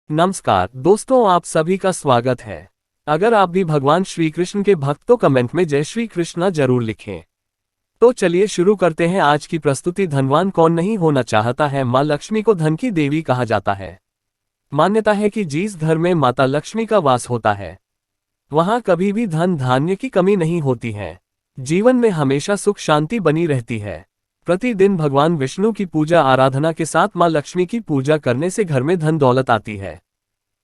नमस्कार दोस्तों, आप सभी का स्वागत है। अगर आप भी भगवान श्री कृष्ण के भक्त तो कमेंट में जय श्री कृष्णा जरूर लिखें। तो चलिए शुरू करते हैं आज की प्रस्तुति। धनवान कौन नहीं होना चाहता है। माँ लक्ष्मी को धन की देवी कहा जाता है। मान्यता है कि जिस घर में माता लक्ष्मी का वास होता है वहां कभी भी धन धान्य की कमी नहीं होती है। जीवन में हमेशा सुख शांति बनी रहती है। प्रतिदिन भगवान विष्णु की पूजा आराधना के साथ माँ लक्ष्मी की पूजा करने से घर में धन दौलत आती है।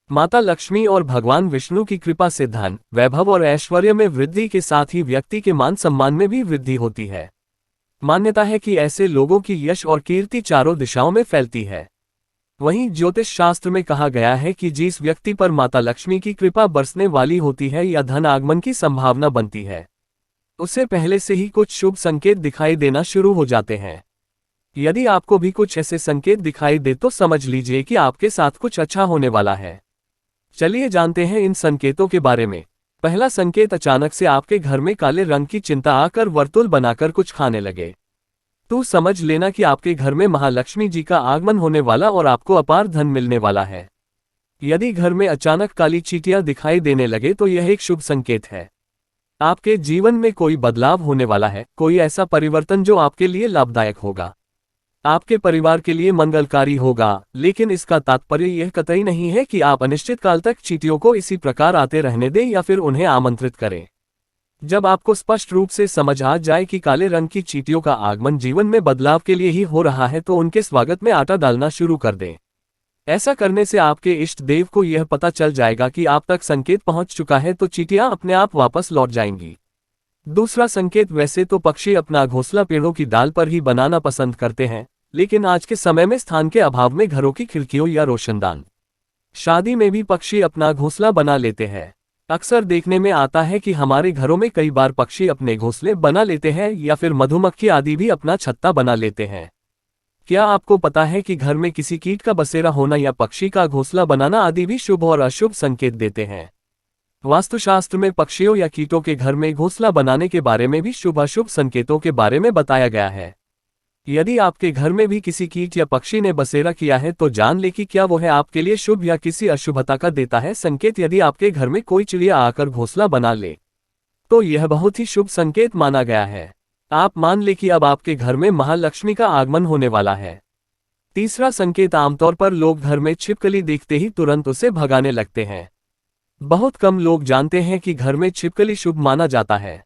माता लक्ष्मी और भगवान विष्णु की कृपा से धन, वैभव और ऐश्वर्य में वृद्धि के साथ ही व्यक्ति के मान सम्मान में भी वृद्धि होती है। मान्यता है कि ऐसे लोगों की यश और कीर्ति चारों दिशाओं में फैलती है। वहीं ज्योतिष शास्त्र में कहा गया है कि जिस व्यक्ति पर माता लक्ष्मी की कृपा बरसने वाली होती है या धन आगमन की संभावना बनती है, उसे पहले से ही कुछ शुभ संकेत दिखाई देना शुरू हो जाते हैं। यदि आपको भी कुछ ऐसे संकेत दिखाई दे तो समझ लीजिए कि आपके साथ कुछ अच्छा होने वाला है। चलिए जानते हैं इन संकेतों के बारे में। पहला संकेत, अचानक से आपके घर में काले रंग की चिंता आकर वर्तुल बनाकर कुछ खाने लगे। तो समझ लेना कि आपके घर में महालक्ष्मी जी का आगमन होने वाला और आपको अपार धन मिलने वाला है। यदि घर में अचानक काली चींटियां दिखाई देने लगे तो यह एक शुभ संकेत है। आपके जीवन में कोई बदलाव होने वाला है, कोई ऐसा परिवर्तन जो आपके लिए लाभदायक होगा, आपके परिवार के लिए मंगलकारी होगा। लेकिन इसका तात्पर्य यह कतई नहीं है कि आप अनिश्चित काल तक चींटियों को इसी प्रकार आते रहने दें या फिर उन्हें आमंत्रित करें। जब आपको स्पष्ट रूप से समझ आ जाए कि काले रंग की चींटियों का आगमन जीवन में बदलाव के लिए ही हो रहा है तो उनके स्वागत में आटा डालना शुरू कर दें। ऐसा करने से आपके इष्ट देव को यह पता चल जाएगा कि आप तक संकेत पहुंच चुका है, तो चींटियां अपने आप वापस लौट जाएंगी। दूसरा संकेत, वैसे तो पक्षी अपना घोंसला पेड़ों की डाल पर ही बनाना पसंद करते हैं, लेकिन आज के समय में स्थान के अभाव में घरों की खिड़कियों या रोशनदान शादी में भी पक्षी अपना घोंसला बना लेते हैं। अक्सर देखने में आता है कि हमारे घरों में कई बार पक्षी अपने घोंसले बना लेते हैं या फिर मधुमक्खी आदि भी अपना छत्ता बना लेते हैं। क्या आपको पता है कि घर में किसी कीट का बसेरा होना या पक्षी का घोंसला बनाना आदि भी शुभ और अशुभ संकेत देते हैं। वास्तुशास्त्र में पक्षियों या कीटों के घर में घोंसला बनाने के बारे में भी शुभ अशुभ संकेतों के बारे में बताया गया है। यदि आपके घर में भी किसी कीट या पक्षी ने बसेरा किया है तो जान ले कि क्या वो है आपके लिए शुभ या किसी अशुभता का देता है संकेत। यदि आपके घर में कोई चिड़िया आकर घोंसला बना ले तो यह बहुत ही शुभ संकेत माना गया है। आप मान ले कि अब आपके घर में महालक्ष्मी का आगमन होने वाला है। तीसरा संकेत, आमतौर पर लोग घर में छिपकली देखते ही तुरंत उसे भगाने लगते हैं। बहुत कम लोग जानते हैं कि घर में छिपकली शुभ माना जाता है।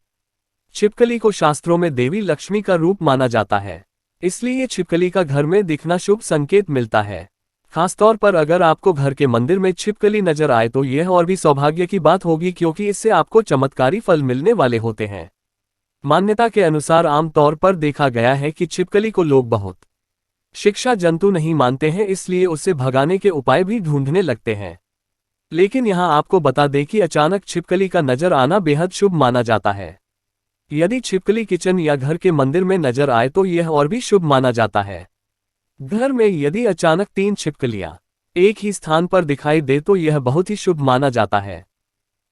छिपकली को शास्त्रों में देवी लक्ष्मी का रूप माना जाता है, इसलिए छिपकली का घर में दिखना शुभ संकेत मिलता है। खासतौर पर अगर आपको घर के मंदिर में छिपकली नजर आए तो यह और भी सौभाग्य की बात होगी, क्योंकि इससे आपको चमत्कारी फल मिलने वाले होते हैं। मान्यता के अनुसार आमतौर पर देखा गया है कि छिपकली को लोग बहुत शिक्षा जंतु नहीं मानते हैं, इसलिए उसे भगाने के उपाय भी ढूंढने लगते हैं। लेकिन यहां आपको बता दें कि अचानक छिपकली का नजर आना बेहद शुभ माना जाता है। यदि छिपकली किचन या घर के मंदिर में नजर आए तो यह और भी शुभ माना जाता है। घर में यदि अचानक 3 छिपकलियां एक ही स्थान पर दिखाई दे तो यह बहुत ही शुभ माना जाता है।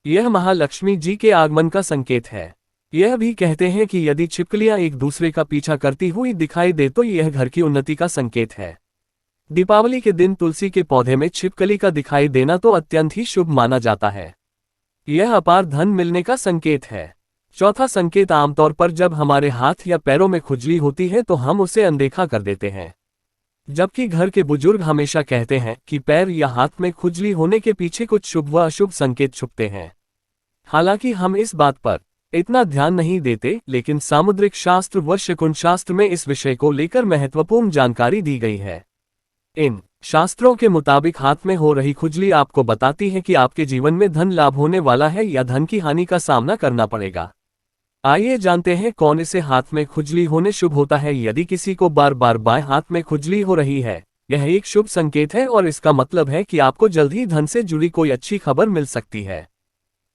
यह महालक्ष्मी जी के आगमन का संकेत है। यह भी कहते हैं कि यदि छिपकलियां एक दूसरे का पीछा करती हुई दिखाई दे तो यह घर की उन्नति का संकेत है। दीपावली के दिन तुलसी के पौधे में छिपकली का दिखाई देना तो अत्यंत ही शुभ माना जाता है। यह अपार धन मिलने का संकेत है। चौथा संकेत, आमतौर पर जब हमारे हाथ या पैरों में खुजली होती है तो हम उसे अनदेखा कर देते हैं, जबकि घर के बुजुर्ग हमेशा कहते हैं कि पैर या हाथ में खुजली होने के पीछे कुछ शुभ व अशुभ संकेत छुपते हैं। हालांकि हम इस बात पर इतना ध्यान नहीं देते, लेकिन सामुद्रिक शास्त्र व शकुन शास्त्र में इस विषय को लेकर महत्वपूर्ण जानकारी दी गई है। इन शास्त्रों के मुताबिक हाथ में हो रही खुजली आपको बताती है कि आपके जीवन में धन लाभ होने वाला है या धन की हानि का सामना करना पड़ेगा। आइए जानते हैं कौन से हाथ में खुजली होने शुभ होता है। यदि किसी को बार बार बाएं हाथ में खुजली हो रही है, यह एक शुभ संकेत है और इसका मतलब है कि आपको जल्द ही धन से जुड़ी कोई अच्छी खबर मिल सकती है।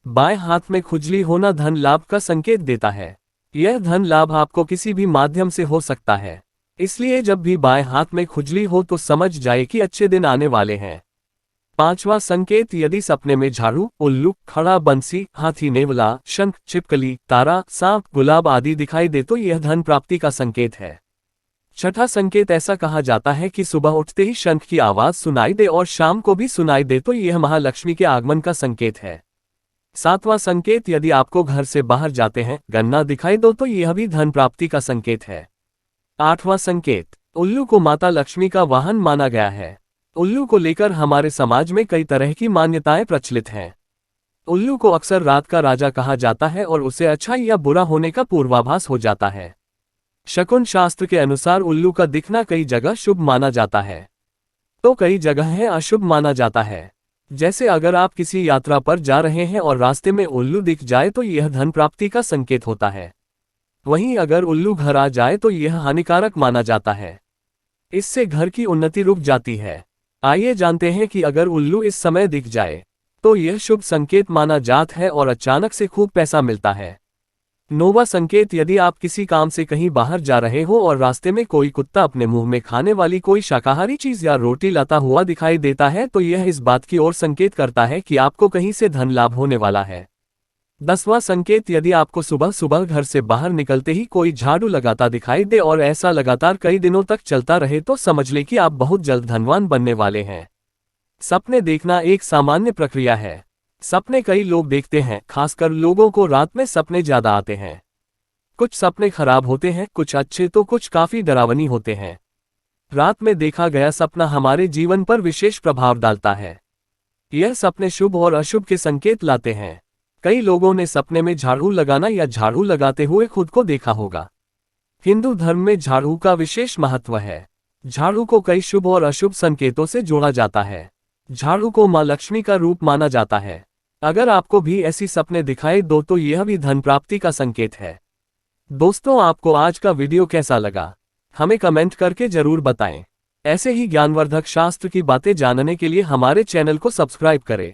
बाएं हाथ में खुजली होना धन लाभ का संकेत देता है। यह धन लाभ आपको किसी भी माध्यम से हो सकता है, इसलिए जब भी बाएं हाथ में खुजली हो तो समझ जाए कि अच्छे दिन आने वाले हैं। पांचवा संकेत, यदि सपने में झाड़ू, उल्लू, खड़ा बंसी, हाथी, नेवला, शंख, छिपकली, तारा, सांप, गुलाब आदि दिखाई दे तो यह धन प्राप्ति का संकेत है। छठा संकेत, ऐसा कहा जाता है कि सुबह उठते ही शंख की आवाज सुनाई दे और शाम को भी सुनाई दे तो यह महालक्ष्मी के आगमन का संकेत है। सातवां संकेत, यदि आपको घर से बाहर जाते हैं गन्ना दिखाई दो तो यह भी धन प्राप्ति का संकेत है। आठवां संकेत, उल्लू को माता लक्ष्मी का वाहन माना गया है। उल्लू को लेकर हमारे समाज में कई तरह की मान्यताएं प्रचलित हैं। उल्लू को अक्सर रात का राजा कहा जाता है और उसे अच्छा या बुरा होने का पूर्वाभास हो जाता है। शकुन शास्त्र के अनुसार उल्लू का दिखना कई जगह शुभ माना जाता है तो कई जगह अशुभ माना जाता है। जैसे अगर आप किसी यात्रा पर जा रहे हैं और रास्ते में उल्लू दिख जाए तो यह धन प्राप्ति का संकेत होता है। वहीं अगर उल्लू घर आ जाए तो यह हानिकारक माना जाता है, इससे घर की उन्नति रुक जाती है। आइए जानते हैं कि अगर उल्लू इस समय दिख जाए तो यह शुभ संकेत माना जाता है और अचानक से खूब पैसा मिलता है। नौवां संकेत, यदि आप किसी काम से कहीं बाहर जा रहे हो और रास्ते में कोई कुत्ता अपने मुंह में खाने वाली कोई शाकाहारी चीज या रोटी लाता हुआ दिखाई देता है तो यह इस बात की ओर संकेत करता है कि आपको कहीं से धन लाभ होने वाला है। 10वां संकेत, यदि आपको सुबह सुबह घर से बाहर निकलते ही कोई झाड़ू लगाता दिखाई दे और ऐसा लगातार कई दिनों तक चलता रहे तो समझ लें कि आप बहुत जल्द धनवान बनने वाले हैं। सपने देखना एक सामान्य प्रक्रिया है। सपने कई लोग देखते हैं, खासकर लोगों को रात में सपने ज्यादा आते हैं। कुछ सपने खराब होते हैं, कुछ अच्छे तो कुछ काफी डरावनी होते हैं। रात में देखा गया सपना हमारे जीवन पर विशेष प्रभाव डालता है। यह सपने शुभ और अशुभ के संकेत लाते हैं। कई लोगों ने सपने में झाड़ू लगाना या झाड़ू लगाते हुए खुद को देखा होगा। हिंदू धर्म में झाड़ू का विशेष महत्व है। झाड़ू को कई शुभ और अशुभ संकेतों से जोड़ा जाता है। झाड़ू को मां लक्ष्मी का रूप माना जाता है। अगर आपको भी ऐसी सपने दिखाई दो तो यह भी धन प्राप्ति का संकेत है। दोस्तों, आपको आज का वीडियो कैसा लगा हमें कमेंट करके जरूर बताएं। ऐसे ही ज्ञानवर्धक शास्त्र की बातें जानने के लिए हमारे चैनल को सब्सक्राइब करें।